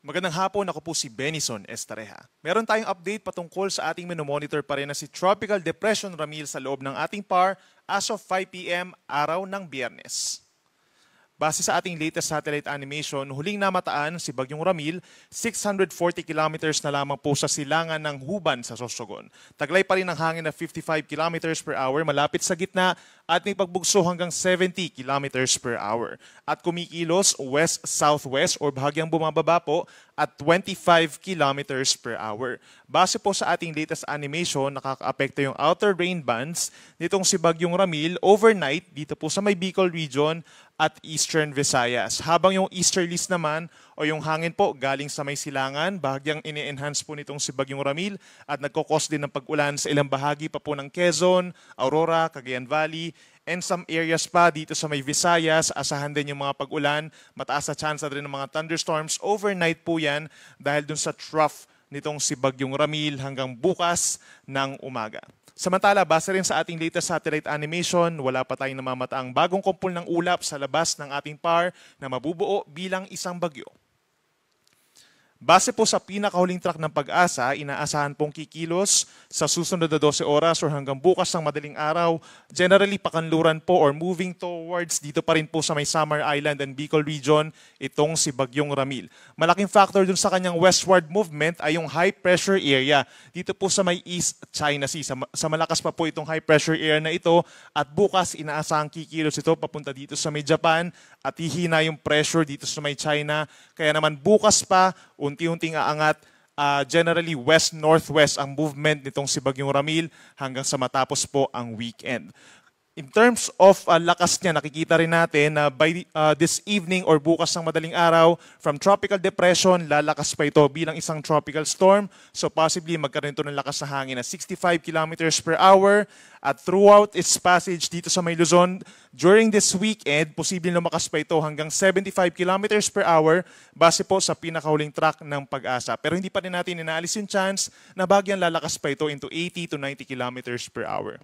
Magandang hapon, ako po si Benison Estareja. Meron tayong update patungkol sa ating minomonitor pa rin na si Tropical Depression Ramil sa loob ng ating PAR as of 5 p.m. araw ng Biyernes. Base sa ating latest satellite animation, huling namataan si Bagyong Ramil, 640 kilometers na lamang po sa silangan ng Huban sa Sorsogon. Taglay pa rin ang hangin na 55 kilometers per hour malapit sa gitna at may pagbugso hanggang 70 kilometers per hour. At kumikilos west-southwest o bahagyang bumababa po at 25 kilometers per hour. Base po sa ating latest animation, nakakaapekto yung outer rain bands nitong si Bagyong Ramil overnight dito po sa may Bicol region at Eastern Visayas. Habang yung easterlies naman o yung hangin po galing sa may silangan, bahagyang ini-enhance po nitong si Bagyong Ramil at nagkukos din ng pag-ulan sa ilang bahagi pa po ng Quezon, Aurora, Cagayan Valley, and some areas pa dito sa may Visayas. Asahan din yung mga pag-ulan, mataas na chance na rin ng mga thunderstorms. Overnight po yan dahil dun sa trough nitong si Bagyong Ramil hanggang bukas ng umaga. Samantala, base rin sa ating latest satellite animation, wala pa tayong namamataang bagong kumpul ng ulap sa labas ng ating PAR na mabubuo bilang isang bagyo. Base po sa pinakahuling track ng Pag-asa, inaasahan pong kikilos sa susunod na 12 oras or hanggang bukas ng madaling araw. Generally, pakanluran po or moving towards dito pa rin po sa may Samar Island and Bicol region itong si Bagyong Ramil. Malaking factor dun sa kanyang westward movement ay yung high pressure area dito po sa may East China Sea. Sa malakas pa po itong high pressure area na ito at bukas inaasahang kikilos ito papunta dito sa may Japan at hihina yung pressure dito sa may China. Kaya naman bukas pa, unti-unting aangat, generally west-northwest ang movement nitong si Bagyong Ramil hanggang sa matapos po ang weekend. In terms of lakas niya, nakikita rin natin na by this evening or bukas ng madaling araw, from tropical depression, lalakas pa ito bilang isang tropical storm. So possibly magkaroon ito ng lakas na hangin na 65 kilometers per hour. At throughout its passage dito sa may Luzon, during this weekend, posibleng lumakas pa ito hanggang 75 kilometers per hour base po sa pinakahuling track ng Pag-asa. Pero hindi pa rin natin inaalis yung chance na bagyang lalakas pa ito into 80 to 90 kilometers per hour.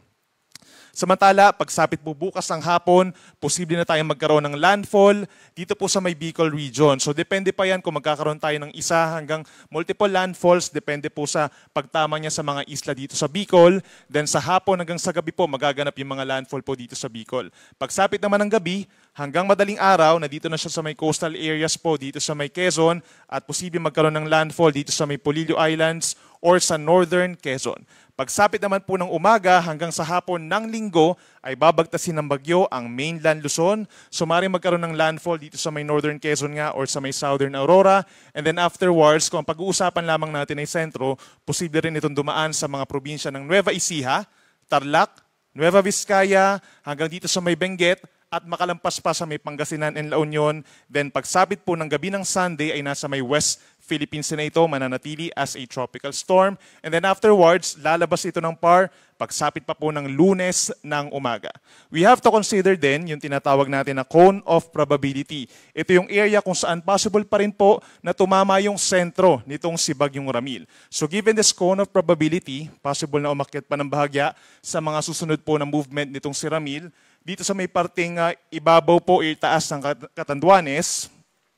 Samantala, pagsapit po bukas ng hapon, posible na tayong magkaroon ng landfall dito po sa may Bicol region. So depende pa yan kung magkakaroon tayo ng isa hanggang multiple landfalls. Depende po sa pagtama niya sa mga isla dito sa Bicol. Then sa hapon hanggang sa gabi po, magaganap yung mga landfall po dito sa Bicol. Pagsapit naman ng gabi, hanggang madaling araw, na dito na siya sa may coastal areas po, dito sa may Quezon, at posible magkaroon ng landfall dito sa may Polillo Islands or sa northern Quezon. Pagsapit naman po ng umaga hanggang sa hapon ng linggo ay babagtasin ng bagyo ang mainland Luzon. So maaaring magkaroon ng landfall dito sa may northern Quezon nga or sa may southern Aurora. And then afterwards, kung ang pag-uusapan lamang natin ay sentro, posible rin itong dumaan sa mga probinsya ng Nueva Ecija, Tarlac, Nueva Vizcaya, hanggang dito sa may Benguet, at makalampas pa sa may Pangasinan and La Union. Then pagsapit po ng gabi ng Sunday ay nasa may West Philippines na ito, mananatili as a tropical storm. And then afterwards, lalabas ito ng PAR pagsapit pa po ng Lunes ng umaga. We have to consider din yung tinatawag natin na cone of probability. Ito yung area kung saan possible pa rin po na tumama yung sentro nitong si Bagyong Ramil. So given this cone of probability, possible na umakyat pa ng bahagya sa mga susunod po na movement nitong si Ramil, dito sa may parting ibabaw po, itaas ng Catanduanes,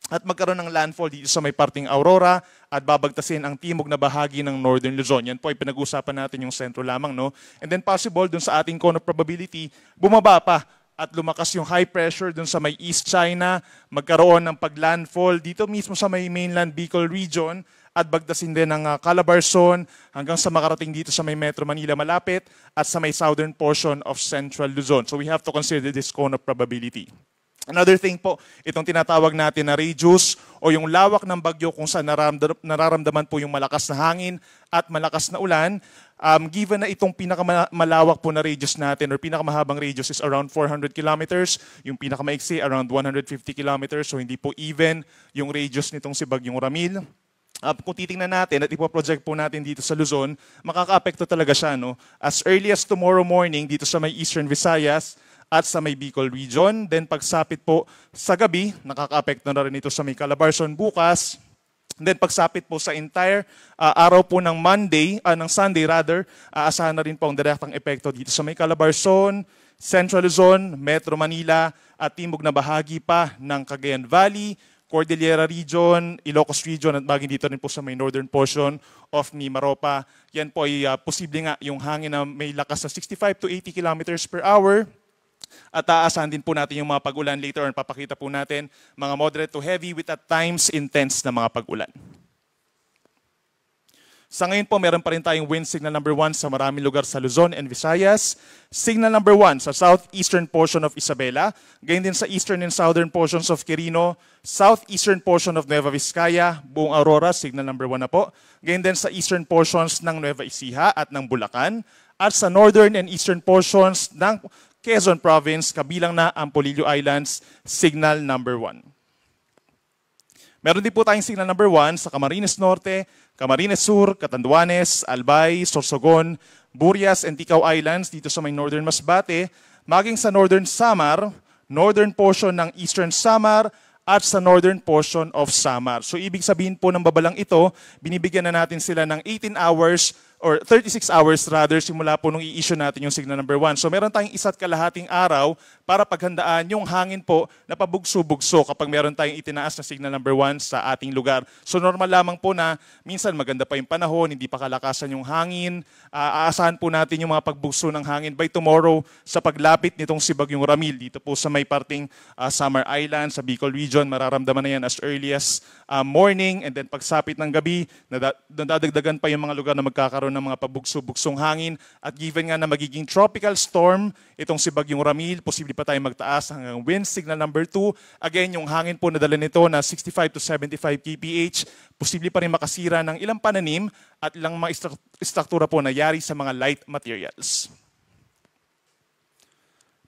at magkaroon ng landfall dito sa may parting Aurora at babagtasin ang timog na bahagi ng Northern Luzon. Yan po ay pinag-usapan natin yung sentro lamang, no? And then possible dun sa ating cone of probability, bumaba pa at lumakas yung high pressure dun sa may East China, magkaroon ng paglandfall dito mismo sa may mainland Bicol region at bagtasin din ng Calabarzon hanggang sa makarating dito sa may Metro Manila malapit at sa may southern portion of Central Luzon. So we have to consider this cone of probability. Another thing po, itong tinatawag natin na radius o yung lawak ng bagyo kung saan nararamdaman po yung malakas na hangin at malakas na ulan. Given na itong pinakamalawak po na radius natin or pinakamahabang radius is around 400 kilometers, yung pinakamaiksi around 150 kilometers, so hindi po even yung radius nitong si Bagyong Ramil. Kung titingnan natin at ipoproject po natin dito sa Luzon, makaka-apekto talaga siya, no? As early as tomorrow morning dito sa may Eastern Visayas at sa may Bicol region. Then pagsapit po sa gabi, nakaka-apekto na rin ito sa may Calabarzon bukas. Then pagsapit po sa entire araw po ng Sunday rather, aasahan na rin po ang direktang epekto dito sa may Calabarzon, Central Luzon, Metro Manila at timog na bahagi pa ng Cagayan Valley, Cordillera region, Ilocos region, at baging dito rin po sa may northern portion of Mimaropa. Yan po ay posible nga yung hangin na may lakas na 65 to 80 kilometers per hour. At aasahan din po natin yung mga pag-ulan later on. Papakita po natin mga moderate to heavy with at times intense na mga pag-ulan. Sa ngayon po, meron pa rin tayong wind signal number 1 sa maraming lugar sa Luzon and Visayas. Signal number 1 sa southeastern portion of Isabela. Gayon din sa eastern and southern portions of Quirino. Southeastern portion of Nueva Vizcaya, buong Aurora, signal number 1 na po. Gayon din sa eastern portions ng Nueva Ecija at ng Bulacan. At sa northern and eastern portions ng Quezon Province, kabilang na ang Polillo Islands, signal number 1. Meron din po tayong signal number 1 sa Camarines Norte, Camarines Sur, Catanduanes, Albay, Sorsogon, Burias, and Ticao Islands dito sa may northern Masbate, maging sa northern Samar, northern portion ng eastern Samar, at sa northern portion of Samar. So ibig sabihin po ng babalang ito, binibigyan na natin sila ng 18 hours or 36 hours rather simula po nung i-issue natin yung signal number 1. So meron tayong 1.5 araw para paghandaan yung hangin po na pabugso-bugso kapag meron tayong itinaas na signal number 1 sa ating lugar. So normal lamang po na minsan maganda pa yung panahon, hindi pa kalakasan yung hangin. Aasahan po natin yung mga pagbugso ng hangin by tomorrow sa paglapit nitong si Bagyong Ramil. Dito po sa may parting Samar Island, sa Bicol region, mararamdaman na yan as early as morning, and then pagsapit ng gabi, nadadagdagan pa yung mga lugar na magkakaroon ng mga pabugso-bugsong hangin. At given nga na magiging tropical storm, itong si Bagyong Ramil, posible pa tayong magtaas hanggang wind signal number 2. Again, yung hangin po na dala nito na 65 to 75 kph, posible pa rin makasira ng ilang pananim at ilang mga istruktura po na yari sa mga light materials.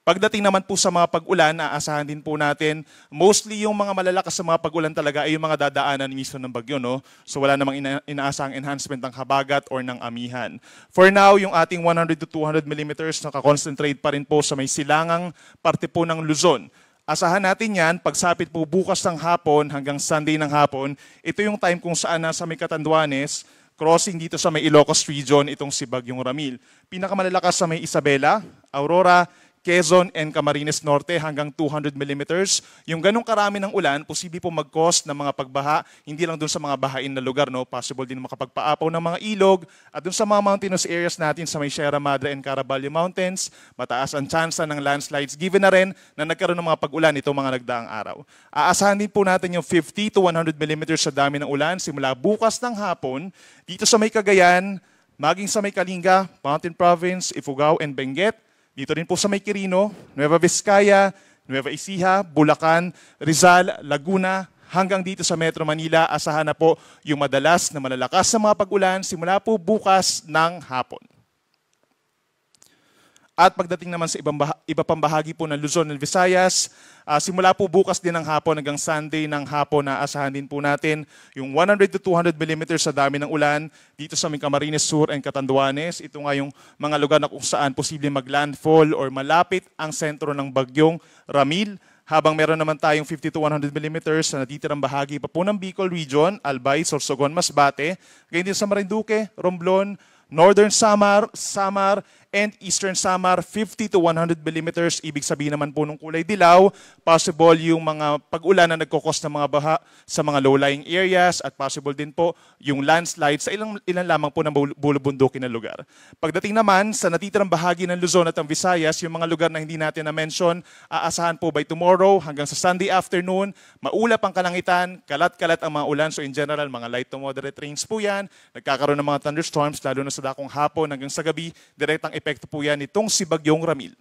Pagdating naman po sa mga pag-ulan, aasahan din po natin, mostly yung mga malalakas sa mga pag-ulan talaga ay yung mga dadaanan mismo ng bagyo. No? So wala namang inaasahang enhancement ng habagat or ng amihan. For now, yung ating 100 to 200 millimeters nakakoncentrate pa rin po sa may silangang parte po ng Luzon. Asahan natin yan, pagsapit po bukas ng hapon hanggang Sunday ng hapon, ito yung time kung saan nasa may Catanduanes, crossing dito sa may Ilocos region, itong si Bagyong Ramil. Pinakamalalakas sa may Isabela, Aurora, Quezon, and Camarines Norte hanggang 200 millimeters. Yung ganong karami ng ulan, posible po mag-cause ng mga pagbaha, hindi lang dun sa mga bahain na lugar, no? Possible din makapagpaapaw ng mga ilog, at dun sa mga mountainous areas natin sa may Sierra Madre and Caraballo Mountains, mataas ang tsansa ng landslides, given na rin na nagkaroon ng mga pag-ulan itong mga nagdaang araw. Aasahan din po natin yung 50 to 100 millimeters sa dami ng ulan simula bukas ng hapon, dito sa may Cagayan, maging sa may Kalinga, Mountain Province, Ifugao, and Benguet. Dito rin po sa may Quirino, Nueva Vizcaya, Nueva Ecija, Bulacan, Rizal, Laguna, hanggang dito sa Metro Manila, asahan na po yung madalas na malalakas na mga pag-ulan simula po bukas ng hapon. At pagdating naman sa iba pang bahagi po ng Luzon and Visayas, simula po bukas din ng hapon hanggang Sunday ng hapon na asahan din po natin yung 100 to 200 millimeters sa dami ng ulan dito sa Camarines Sur and Catanduanes. Ito nga yung mga lugar na kung saan posible maglandfall or malapit ang sentro ng Bagyong Ramil. Habang meron naman tayong 50 to 100 millimeters na natitirang bahagi pa po ng Bicol Region, Albay, Sorsogon, Masbate, ganyan din sa Marinduque, Romblon, Northern Samar, and Eastern Samar, 50 to 100 millimeters. Ibig sabihin naman po ng kulay dilaw, possible yung mga pag-ulan na nagkukos ng mga baha sa mga low-lying areas at possible din po yung landslide sa ilan lamang po ng bulubundukin na lugar. Pagdating naman sa natitirang bahagi ng Luzon at ang Visayas, yung mga lugar na hindi natin na-mention, aasahan po by tomorrow hanggang sa Sunday afternoon, maulap ang kalangitan, kalat-kalat ang mga ulan. So in general, mga light to moderate rains po yan. Nagkakaroon ng mga thunderstorms, lalo na sa dakong hapon hanggang sa gabi, direktang epekto po yan itong si Bagyong Ramil.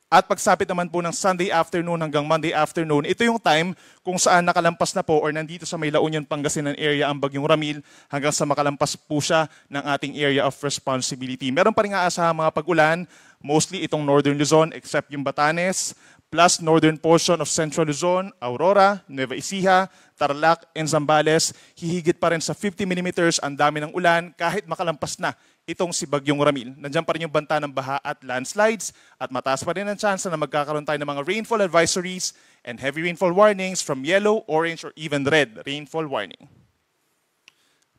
At pagsapit naman po ng Sunday afternoon hanggang Monday afternoon, ito yung time kung saan nakalampas na po or nandito sa may La Union, Pangasinan area ang Bagyong Ramil hanggang sa makalampas po siya ng ating area of responsibility. Meron pa rin aasahan mga pag-ulan, mostly itong Northern Luzon except yung Batanes, plus northern portion of Central Luzon, Aurora, Nueva Ecija, Tarlac, and Zambales. Hihigit pa rin sa 50 millimeters ang dami ng ulan kahit makalampas na itong si Bagyong Ramil. Nandiyan pa rin yung banta ng baha at landslides at mataas pa rin ang chance na magkakaroon tayo ng mga rainfall advisories and heavy rainfall warnings from yellow, orange, or even red rainfall warning.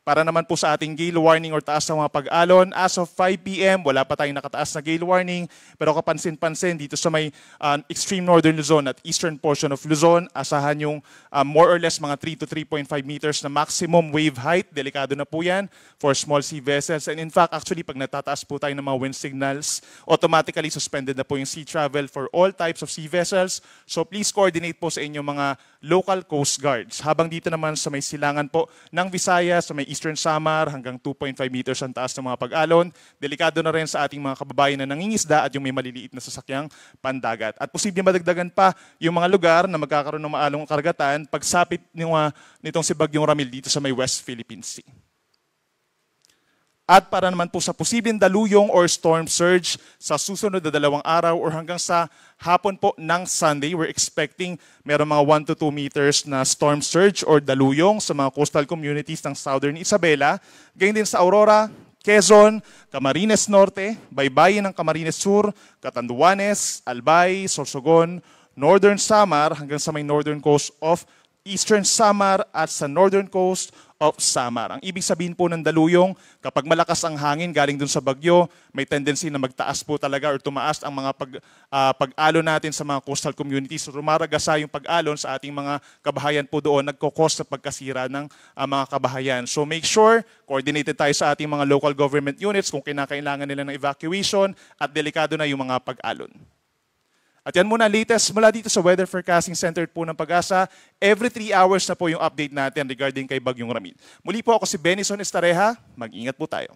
Para naman po sa ating gale warning or taas ng mga pag-alon, as of 5 p.m., wala pa tayong nakataas na gale warning. Pero kapansin-pansin dito sa may extreme northern Luzon at eastern portion of Luzon, asahan yung more or less mga 3 to 3.5 meters na maximum wave height. Delikado na po yan for small sea vessels. And in fact, actually, pag natataas po tayo ng mga wind signals, automatically suspended na po yung sea travel for all types of sea vessels. So please coordinate po sa inyong mga local coast guards. Habang dito naman sa may silangan po ng Visayas, sa may Eastern Samar, hanggang 2.5 meters ang taas ng mga pag-alon. Delikado na rin sa ating mga kababayan na nangingisda at yung may maliliit na sasakyang pandagat. At posibleng madagdagan pa yung mga lugar na magkakaroon ng maalong karagatan pagsapit nitong si Bagyong Ramil dito sa may West Philippine Sea. At para naman po sa posibleng daluyong or storm surge sa susunod na 2 araw or hanggang sa hapon po ng Sunday, we're expecting meron mga 1 to 2 meters na storm surge or daluyong sa mga coastal communities ng Southern Isabela. Ganyan din sa Aurora, Quezon, Camarines Norte, Baybayin ng Camarines Sur, Catanduanes, Albay, Sorsogon, Northern Samar hanggang sa may northern coast of Eastern Samar at sa northern coast of Samar. Ang ibig sabihin po ng daluyong, kapag malakas ang hangin galing dun sa bagyo, may tendency na magtaas po talaga or tumaas ang mga pag-alon natin sa mga coastal communities. So rumaragasa yung pag-alon sa ating mga kabahayan po doon, nagkokos sa pagkasira ng mga kabahayan. So make sure, coordinated tayo sa ating mga local government units kung kinakailangan nila ng evacuation at delikado na yung mga pag-alon. At yan muna, latest mula dito sa Weather Forecasting Center po ng Pag-asa. Every 3 hours na po yung update natin regarding kay Bagyong Ramil. Muli po ako si Benison Estareja. Mag-ingat po tayo.